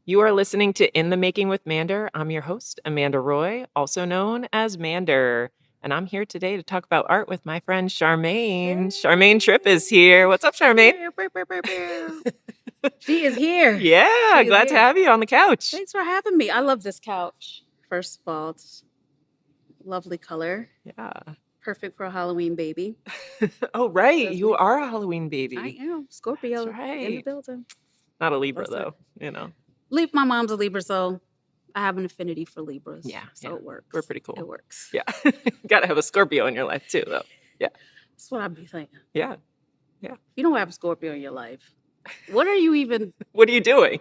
You are listening to In the Making with Mander. I'm your host, Amanda Roy, also known as Mander. And I'm here today to talk about art with my friend Charmagne. Charmagne Tripp is here. What's up, Charmagne? She is here. Yeah, glad to have you on the couch. Thanks for having me. I love this couch. First of all, it's lovely color. Yeah. Perfect for a Halloween baby. Oh, right. You are a Halloween baby. I am. Scorpio That's right. in the building. Not a Libra, though, you know. My mom's a Libra, so I have an affinity for Libras. Yeah. So it works. We're pretty cool. It works. Yeah. Got to have a Scorpio in your life, too, though. Yeah. That's what I'd be saying. Yeah. If you don't have a Scorpio in your life, what are you even... What are you doing?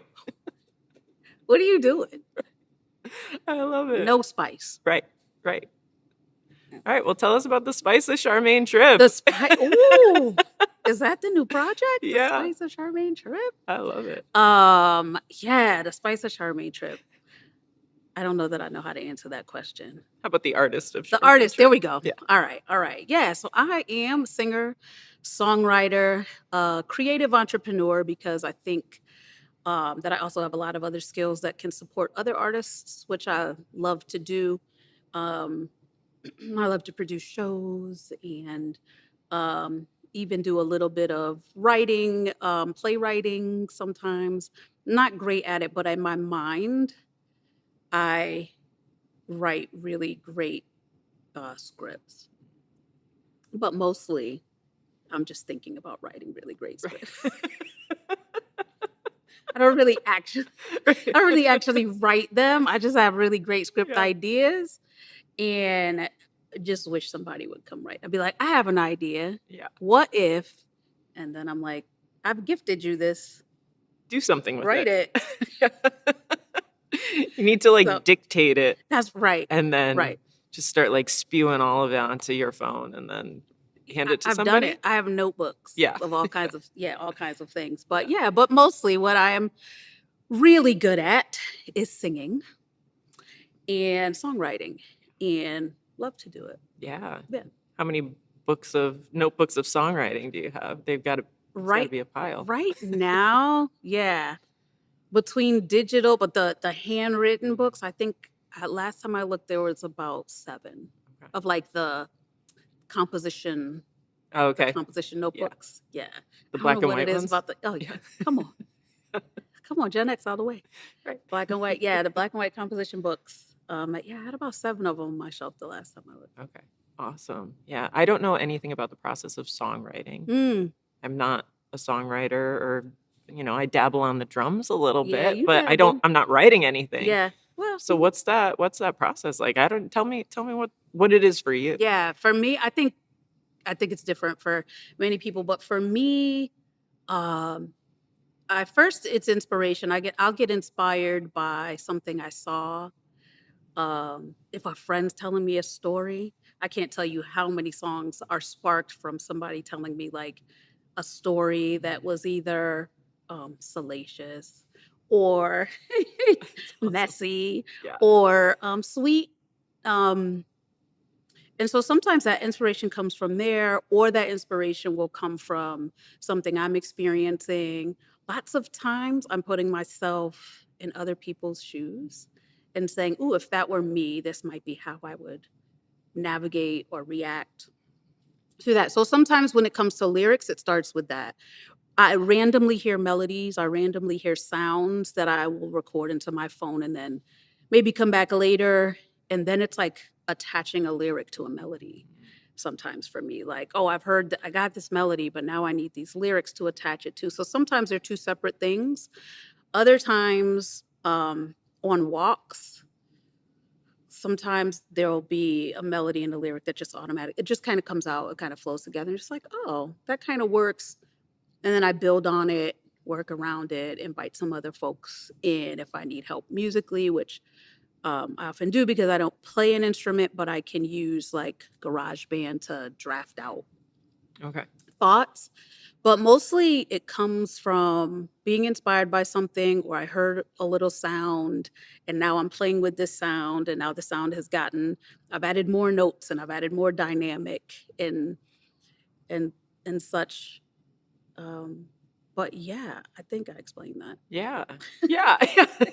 What are you doing? I love it. No spice. Right. All right, well, tell us about the Spice of Charmagne Tripp. The spice. Ooh, is that the new project? Yeah. The Spice of Charmagne Tripp. I love it. Yeah, the Spice of Charmagne Tripp. I don't know that I know how to answer that question. How about the artist of Charmagne The artist? Tripp? There we go. Yeah. All right. Yeah. So I am a singer, songwriter, creative entrepreneur because I think that I also have a lot of other skills that can support other artists, which I love to do. I love to produce shows and even do a little bit of writing, playwriting sometimes. Not great at it, but in my mind, I write really great scripts. But mostly, I'm just thinking about writing really great scripts. I don't really actually write them. I just have really great script ideas. And I just wish somebody would come write. I'd be like, I have an idea. Yeah. What if? And then I'm like, I've gifted you this. Do something with Write it. it. You need to dictate it. That's right. And then just start spewing all of it onto your phone and then hand it to somebody. I've done it. I have notebooks of all kinds of things. But but mostly what I am really good at is singing and songwriting. And love to do it. Yeah. How many notebooks of songwriting do you have? They've got to be a pile. Right now, between digital, but the handwritten books, I think last time I looked, there was about 7 of the composition. Oh, okay. The composition notebooks. Yeah. The black and white ones. Come on. Come on, Gen X all the way. Right. Black and white. Yeah, the black and white composition books. I had about 7 of them on my shelf the last time I looked. Okay. Awesome. Yeah. I don't know anything about the process of songwriting. I'm not a songwriter or, I dabble on the drums a little bit, but I'm not writing anything. Yeah. Well, so what's that process like? Tell me what it is for you. Yeah. For me, I think it's different for many people, but for me, first it's inspiration. I'll get inspired by something I saw. If a friend's telling me a story, I can't tell you how many songs are sparked from somebody telling me a story that was either salacious or messy or sweet. And so sometimes that inspiration comes from there, or that inspiration will come from something I'm experiencing. Lots of times I'm putting myself in other people's shoes and saying, ooh, if that were me, this might be how I would navigate or react to that. So sometimes when it comes to lyrics, it starts with that. I randomly hear melodies, I randomly hear sounds that I will record into my phone and then maybe come back later. And then it's attaching a lyric to a melody. Sometimes for me, I got this melody, but now I need these lyrics to attach it to. So sometimes they're 2 separate things. Other times, on walks, sometimes there'll be a melody and a lyric that just it just kind of comes out, it kind of flows together. And just oh, that kind of works. And then I build on it, work around it, invite some other folks in if I need help musically, which I often do because I don't play an instrument, but I can use GarageBand to draft out thoughts. But mostly it comes from being inspired by something, or I heard a little sound and now I'm playing with this sound, and now the sound I've added more notes and I've added more dynamic and such. But yeah, I think I explained that. Yeah. Yeah.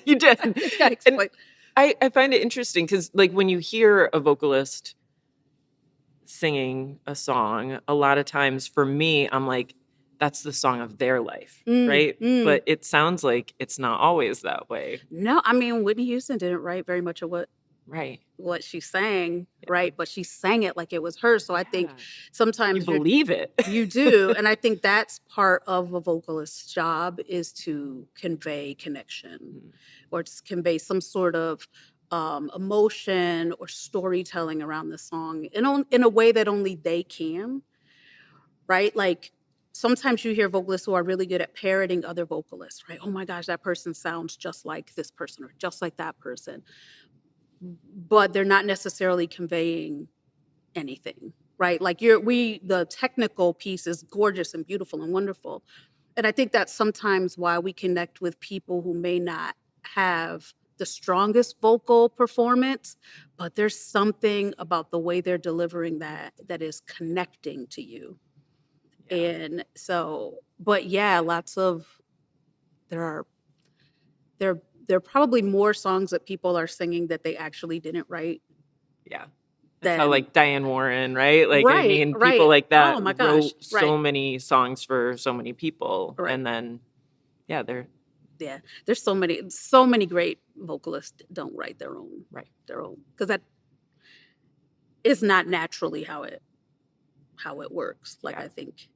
You did. I think I And explained. I find it interesting because, like, when you hear a vocalist singing a song, a lot of times for me, I'm like, that's the song of their life, right? Mm. But it sounds like it's not always that way. No, I mean, Whitney Houston didn't write very much of Right. what she sang, Yeah. right? But she sang it like it was hers. So I think Yeah. You sometimes believe it. you do, and I think that's part of a vocalist's job, is to convey connection or to convey some sort of emotion or storytelling around the song in a way that only they can, right? Like sometimes you hear vocalists who are really good at parroting other vocalists, right? Oh my gosh, that person sounds just like this person or just like that person, but they're not necessarily conveying anything, right? Like the technical piece is gorgeous and beautiful and wonderful. And I think that's sometimes why we connect with people who may not have the strongest vocal performance, but there's something about the way they're delivering that is connecting to you. Yeah. And so, but yeah, there are there there are probably more songs that people are singing that they actually didn't write. Yeah. That's how, Than like, Diane Warren, right? Like, I right, mean, people right. like that Oh my gosh, wrote right, so many songs for so many people. right. And then, yeah, they're Yeah, there's so many great vocalists don't write right. their own, because that is not naturally how it works. Like Yeah. I think,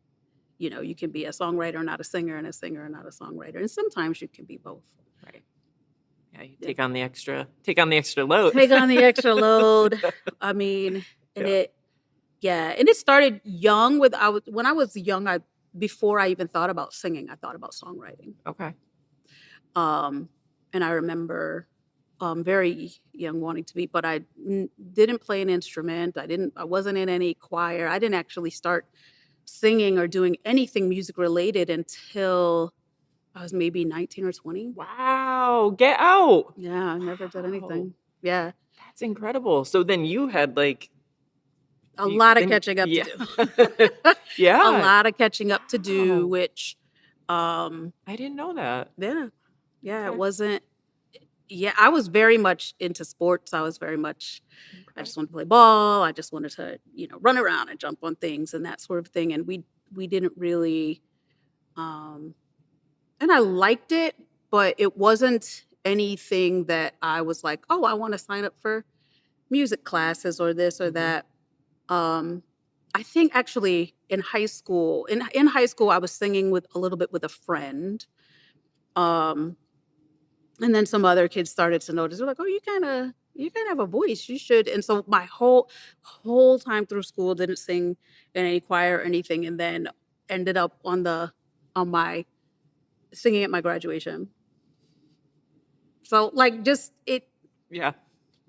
you can be a songwriter, not a singer, and a singer, not a songwriter, and sometimes you can be both. Right. Yeah. You Yeah. take on the extra load. Take on the extra load. I mean, and Yeah. and it started young. When I was young, before I even thought about singing, I thought about songwriting. Okay. And I remember very young wanting to be, but I didn't play an instrument. I wasn't in any choir. I didn't actually start singing or doing anything music related until I was maybe 19 or 20. Wow. Get out. Yeah, I never did Wow. anything. Yeah. That's incredible. So then you had, like, A lot of then catching up yeah. to do. A Yeah. lot of catching up to do, Wow. which I didn't know that. yeah, it Okay. wasn't. Yeah, I was very much into sports. I was very much, I Okay. just wanted to play ball. I just wanted to, run around and jump on things and that sort of thing. And we didn't really, um, and I liked it, but it wasn't anything that I was like, oh, I want to sign up for music classes or this or Mhm. that. I think actually in high school, in high school, I was singing with a little bit with a friend. Um, and then some other kids started to notice. They're like, "Oh, you kind of have a voice. You should." And so my whole time through school didn't sing in any choir or anything, and then ended up on my singing at my graduation. So like just Yeah.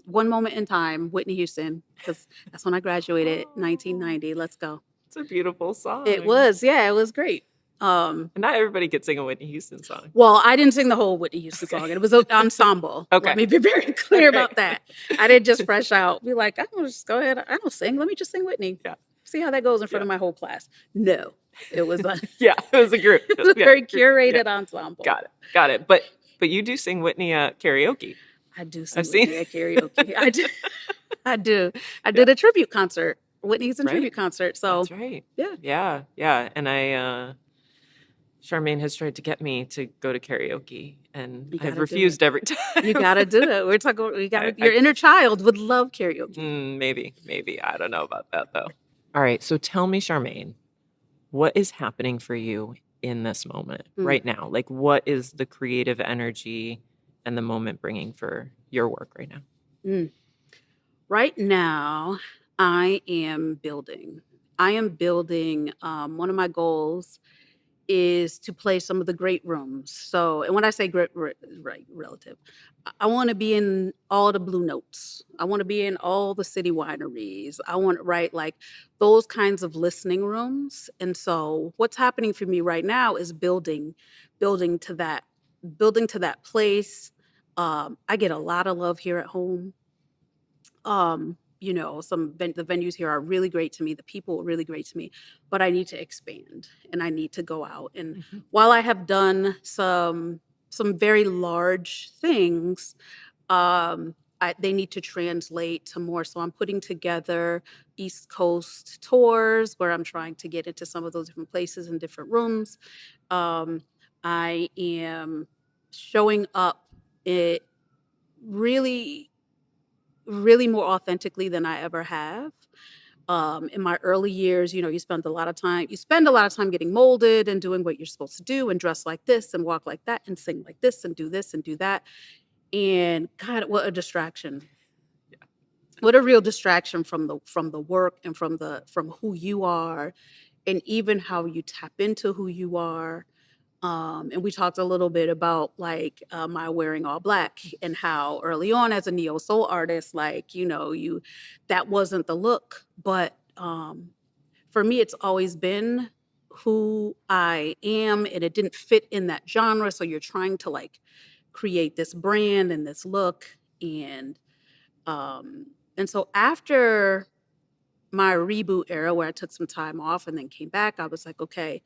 one moment in time, Whitney Houston, because that's when I graduated, 1990. Let's go. It's a beautiful It song. was, yeah, it was great. And not everybody could sing a Whitney Houston song. Well, I didn't sing the whole Whitney Houston Okay. song. It was an ensemble. Okay. Let me be very clear Okay. about that. I didn't just fresh out, be like, I'm gonna just go ahead. I don't sing. Let me just sing Whitney. Yeah. See how that goes in front Yeah. of my whole class. No, it was a, Yeah, it was a group. it was a Yeah, very group. Yeah. curated ensemble. Got it. But you do sing Whitney at karaoke. I do sing I've seen Whitney at karaoke. I do. I do. I did a tribute concert. Whitney's in Right. tribute concert. So That's right. yeah. Yeah. And Charmaine has tried to get me to go to karaoke, and You I've gotta do refused it. every time. You gotta do it. We're talking. We got I- your inner child would love karaoke. Maybe. I don't know about that, though. All right. So tell me, Charmaine, what is happening for you in this moment right now? Like, what is the creative energy and the moment bringing for your work right now? Right now, I am building. One of my goals is to play some of the great rooms. So, and when I say great, right, relative, I want to be in all the Blue Notes. I want to be in all the city wineries. I want to write like those kinds of listening rooms. And so, what's happening for me right now is building to that place. I get a lot of love here at home. the venues here are really great to me. The people are really great to me, but I need to expand and I need to go out. And while I have done some very large things, they need to translate to more. So I'm putting together East Coast tours where I'm trying to get into some of those different places and different rooms. I am showing up it really, really more authentically than I ever have. In my early years, you spend a lot of time getting molded and doing what you're supposed to do and dress like this and walk like that and sing like this and do this and do that. And God, what a distraction. What a real distraction from the work and from who you are and even how you tap into who you are. And we talked a little bit about like my wearing all black and how early on as a neo soul artist, like, that wasn't the look. But for me, it's always been who I am, and it didn't fit in that genre. So you're trying to like create this brand and this look. And so after my reboot era where I took some time off and then came back, I was like, okay,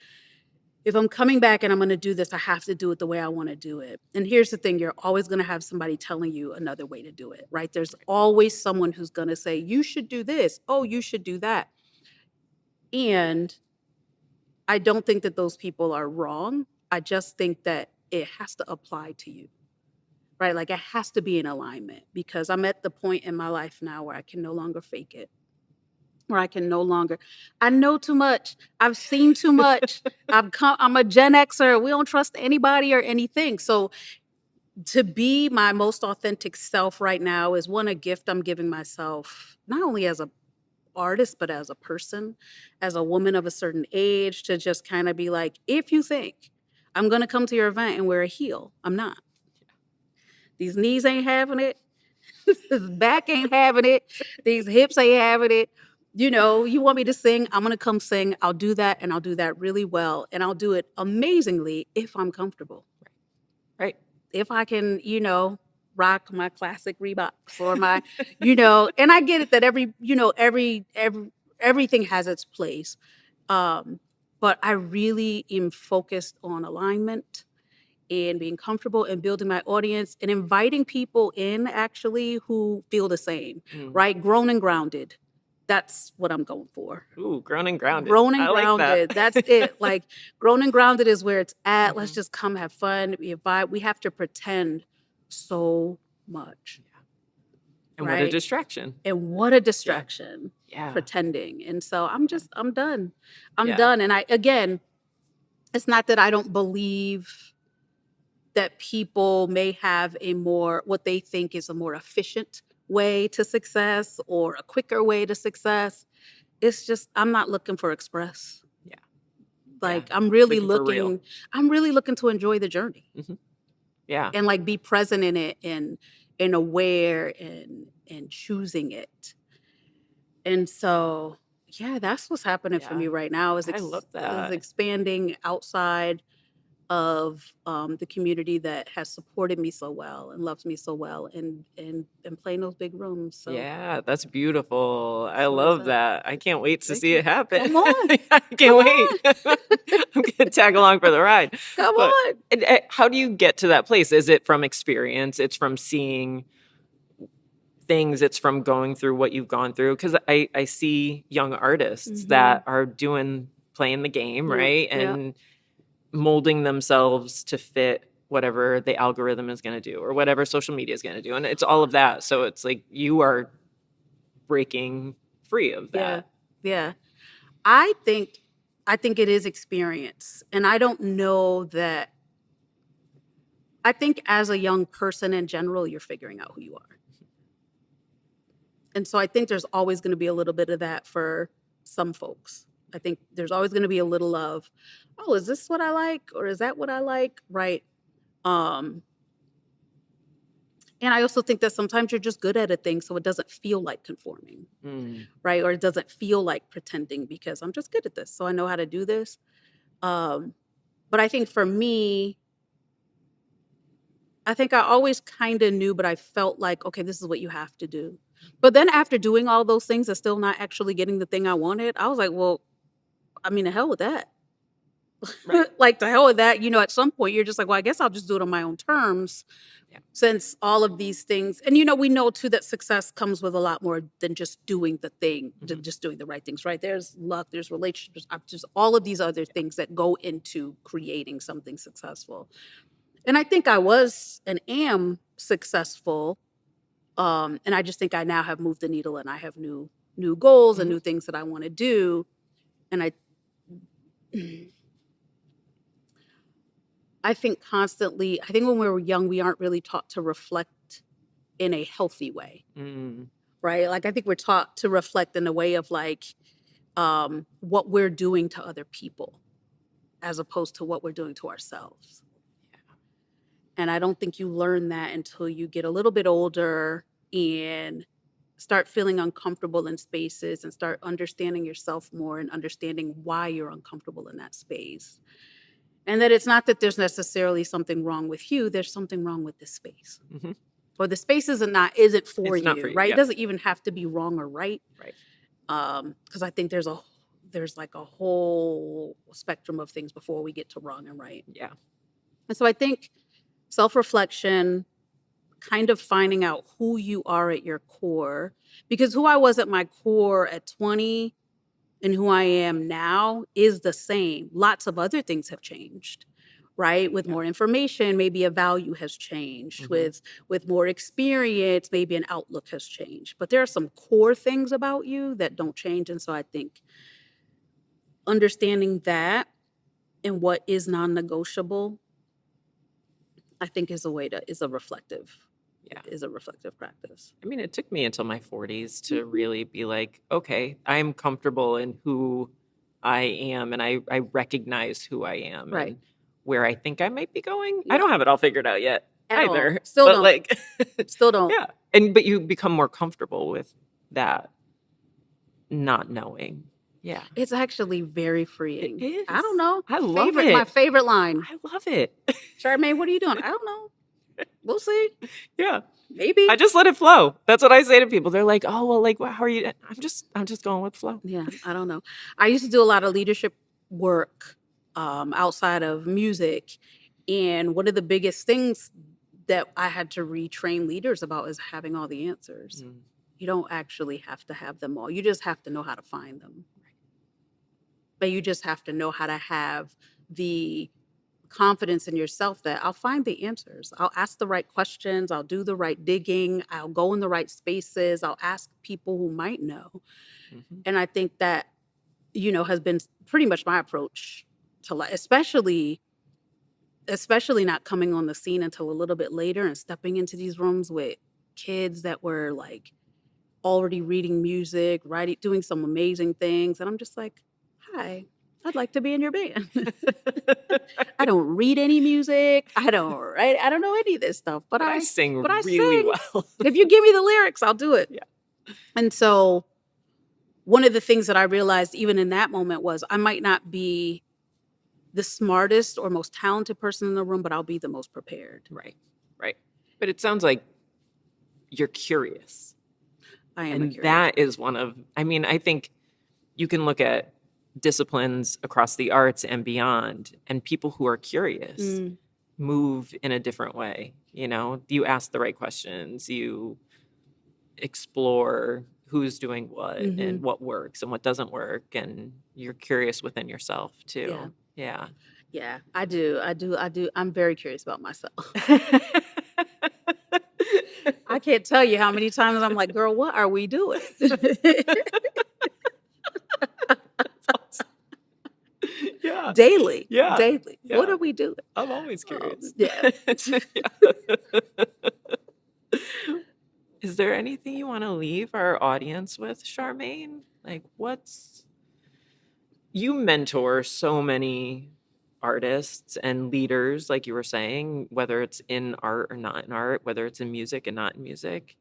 if I'm coming back and I'm going to do this, I have to do it the way I want to do it. And here's the thing, you're always going to have somebody telling you another way to do it, right? There's always someone who's going to say, you should do this. Oh, you should do that. And I don't think that those people are wrong. I just think that it has to apply to you, right? Like it has to be in alignment because I'm at the point in my life now where I can no longer fake it. Where I know too much. I've seen too much. I'm a Gen Xer. We don't trust anybody or anything. So to be my most authentic self right now is a gift I'm giving myself, not only as an artist, but as a person, as a woman of a certain age, to just kind of be like, if you think I'm going to come to your event and wear a heel, I'm not. These knees ain't having it. This back ain't having it. These hips ain't having it. You want me to sing, I'm going to come sing. I'll do that, and I'll do that really well, and I'll do it amazingly if I'm comfortable. Right. If I can, rock my classic Reeboks or my, and I get it that everything has its place. But I really am focused on alignment and being comfortable and building my audience and inviting people in actually who feel the same, right? Grown and grounded. That's what I'm going for. Ooh, grown and grounded. Grown and I like grounded. that. That's it. Like grown and grounded is where it's at. Let's just come have fun. We have to pretend so much. And what a distraction. And what a distraction. Yeah. Pretending. And so I'm done. I'm done. And it's not that I don't believe that people may have what they think is a more efficient way to success or a quicker way to success. It's just, I'm not looking for express. Yeah. Like I'm really looking to enjoy the journey. Yeah. And like be present in it and aware and choosing it. And so, that's what's happening for me right now I love that. is expanding outside of the community that has supported me so well and loves me so well and playing those big rooms. So yeah, that's beautiful. I love that. I can't wait to see it happen. Come on. I can't wait. I'm going to tag along for the ride. Come on. How do you get to that place? Is it from experience? It's from seeing things? It's from going through what you've gone through? Because I see young artists that are playing the game, right? And molding themselves to fit whatever the algorithm is going to do or whatever social media is going to do. And it's all of that. So it's like you are breaking free of that. Yeah. I think it is experience. And I don't know that. I think as a young person in general, you're figuring out who you are. And so I think there's always going to be a little bit of that for some folks. I think there's always going to be a little of, oh, is this what I like? Or is that what I like? Right. And I also think that sometimes you're just good at a thing, so it doesn't feel like conforming, right? Or it doesn't feel like pretending because I'm just good at this, so I know how to do this. But I think for me, I think I always kind of knew, but I felt like, okay, this is what you have to do. But then after doing all those things and still not actually getting the thing I wanted, I was like, well, I mean, the hell with that. Right. Like, the hell with that. You know, at some point, you're just like, well, I guess I'll just do it on my own terms. Yeah. Since all of these things, and you know, we know too that success comes with a lot more than just doing the thing, than just doing the right things, right? There's luck, there's relationships, just all of these other things that go into creating something successful. And I think I was and am successful. And I just think I now have moved the needle and I have new goals and new things that I want to do. And I think constantly, I think when we were young, we aren't really taught to reflect in a healthy way, right? Like, I think we're taught to reflect in a way of like what we're doing to other people as opposed to what we're doing to ourselves. And I don't think you learn that until you get a little bit older and start feeling uncomfortable in spaces and start understanding yourself more and understanding why you're uncomfortable in that space. And that it's not that there's necessarily something wrong with you, there's something wrong with the space. Or the space isn't for It's you, not for you, right? yeah. It doesn't even have to be wrong or right. Right. Because I think there's like a whole spectrum of things before we get to wrong and right. Yeah. And so I think self-reflection, kind of finding out who you are at your core, because who I was at my core at 20 and who I am now is the same. Lots of other things have changed, right? With more information, maybe a value has changed. With more experience, maybe an outlook has changed. But there are some core things about you that don't change. And so I think understanding that and what is non-negotiable, I think is a reflective practice. I mean, it took me until my 40s to really be like, okay, I'm comfortable in who I am and I recognize who I am Right. and where I think I might be going. Yeah. I don't have it all figured out yet At all. either. Still but don't. like Still don't. yeah. But you become more comfortable with that not knowing. Yeah. It's actually very freeing. It is. I don't know. I love it. My favorite line. I love it. Charmaine, what are you doing? I don't know. We'll see. Yeah. Maybe. I just let it flow. That's what I say to people. They're like, "Oh, well, like, how are you?" I'm just going with flow. Yeah, I don't know. I used to do a lot of leadership work outside of music, and one of the biggest things that I had to retrain leaders about is having all the answers. You don't actually have to have them all. You just have to know how to find them. But you just have to know how to have the confidence in yourself that I'll find the answers. I'll ask the right questions. I'll do the right digging. I'll go in the right spaces. I'll ask people who might know. And I think that, has been pretty much my approach to life, especially not coming on the scene until a little bit later and stepping into these rooms with kids that were like already reading music, writing, doing some amazing things. And I'm just like, hi, I'd like to be in your band. I don't read any music. I don't write. I don't know any of this stuff, but I sing but I really sing. well. If you give me the lyrics, I'll do it. Yeah. And so one of the things that I realized even in that moment was I might not be the smartest or most talented person in the room, but I'll be the most prepared. Right. But it sounds like you're curious. I am. And that is one of, I think you can look at disciplines across the arts and beyond, and people who are curious move in a different way. You ask the right questions, you explore who's doing what and what works and what doesn't work, and you're curious within yourself too. Yeah. I do. I'm very curious about myself. I can't tell you how many times I'm like, girl, what are we doing? Yeah. Daily. Yeah. Daily. Yeah. What are we doing? I'm always curious. Yeah. Is there anything you want to leave our audience with, Charmaine? Like, you mentor so many artists and leaders, like you were saying, whether it's in art or not in art, whether it's in music and not in music.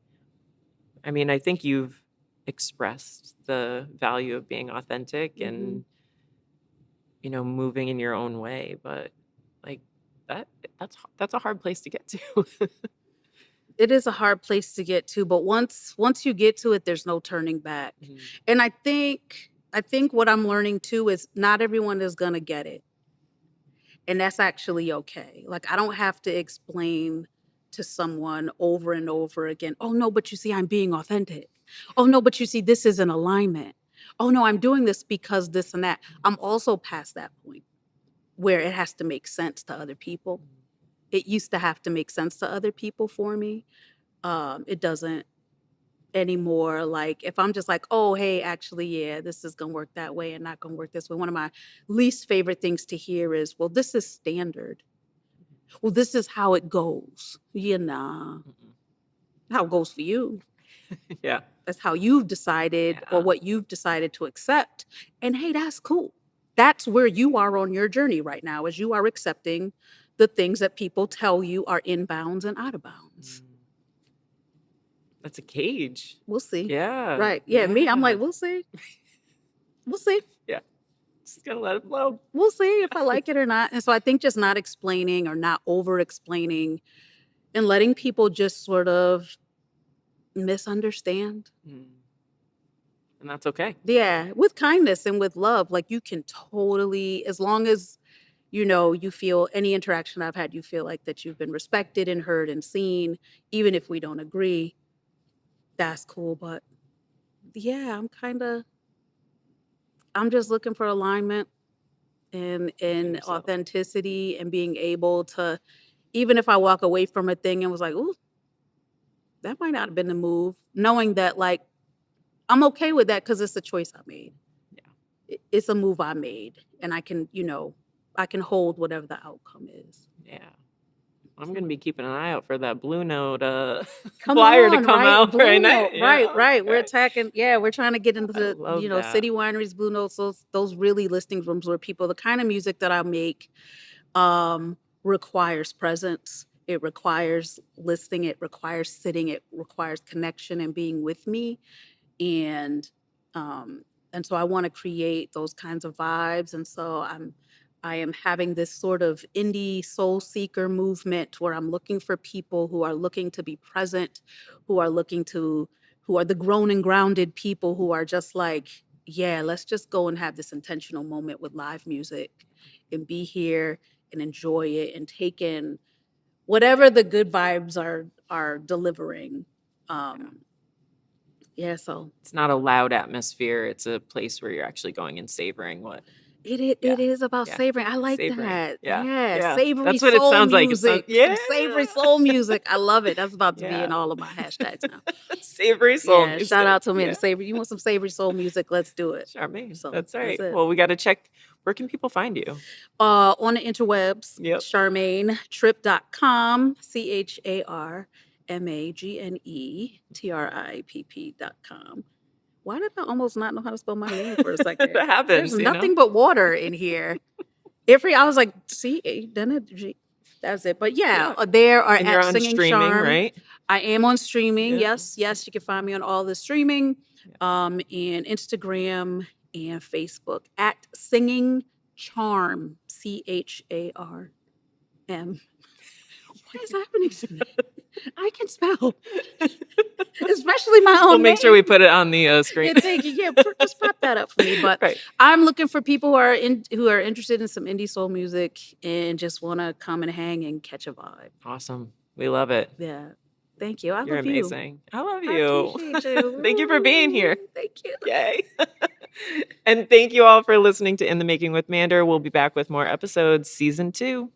I think you've expressed the value of being authentic and moving in your own way, but like that's a hard place to get to. It is a hard place to get to, but once you get to it, there's no turning back. And I think what I'm learning too is not everyone is gonna get it. And that's actually okay. Like, I don't have to explain to someone over and over again, oh no, but you see, I'm being authentic. Oh no, but you see, this is an alignment. Oh no, I'm doing this because this and that. I'm also past that point where it has to make sense to other people. It used to have to make sense to other people for me. It doesn't anymore. Like, if I'm just like, oh, hey, actually, yeah, this is gonna work that way and not gonna work this way. One of my least favorite things to hear is, well, this is standard. Well, this is how it goes. Yeah, nah. How it goes for you. Yeah. That's how you've decided or what you've decided to accept. And hey, that's cool. That's where you are on your journey right now, as you are accepting the things that people tell you are in bounds and out of bounds. That's a cage. We'll see. Yeah. Right. Yeah. Me, I'm like, we'll see. We'll see. Yeah. Just gonna let it flow. We'll see if I like it or not. And so I think just not explaining or not over explaining and letting people just sort of misunderstand. And that's okay. Yeah. With kindness and with love. Like, you can totally, as long as, you know, you feel any interaction I've had, you feel like that you've been respected and heard and seen, even if we don't agree, that's cool. But yeah, I'm just looking for alignment and authenticity and being able to, even if I walk away from a thing and was like, ooh, that might not have been the move, knowing that, like, I'm okay with that because it's a choice I made. Yeah. It's a move I made, and I can, you know, I can hold whatever the outcome is. Yeah. I'm going to be keeping an eye out for that Blue Note flyer to come out Blue right now. Note, right. Okay. We're attacking, we're trying to get into the, love that. city wineries, Blue Notes, those really listing rooms where people, the kind of music that I make requires presence. It requires listening. It requires sitting. It requires connection and being with me. And so I want to create those kinds of vibes. And so I am having this sort of indie soul seeker movement where I'm looking for people who are looking to be present, who are the grown and grounded people who are just like, yeah, let's just go and have this intentional moment with live music and be here and enjoy it and take in whatever the good vibes are delivering. Yeah, so it's not a loud atmosphere. It's a place where you're actually going and savoring what it is about savoring. I like savoring. that. Yeah. Savory That's what soul it sounds music. like. Some savory soul music. I love it. That's about to be in all of my hashtags now. Savory soul music. Shout out to me to savory. You want some savory soul music? Let's do it. Charmaine. So that's right. Well, we got to check. Where can people find you? On the interwebs. CharmagneTripp.com. CharmagneTripp.com. Why did I almost not know how to spell my name for a second? That happens. There's nothing but water in here. I was like, C-A-G. That's it. But there are and you're on Singing streaming, Charm. Right? I am on streaming. Yes. You can find me on all the streaming, and Instagram and Facebook at Singing Charm. CHARM. What is happening to me? I can spell, especially my own. We'll make sure we put it on the screen. Thank you. Just pop that up for me. But I'm looking for people who are interested in some indie soul music and just want to come and hang and catch a vibe. Awesome. We love it. Yeah. Thank you. You're love you. amazing. I love you. I appreciate you. Thank you for being here. Thank you. Yay. And thank you all for listening to In the Making with Mander. We'll be back with more episodes, season 2.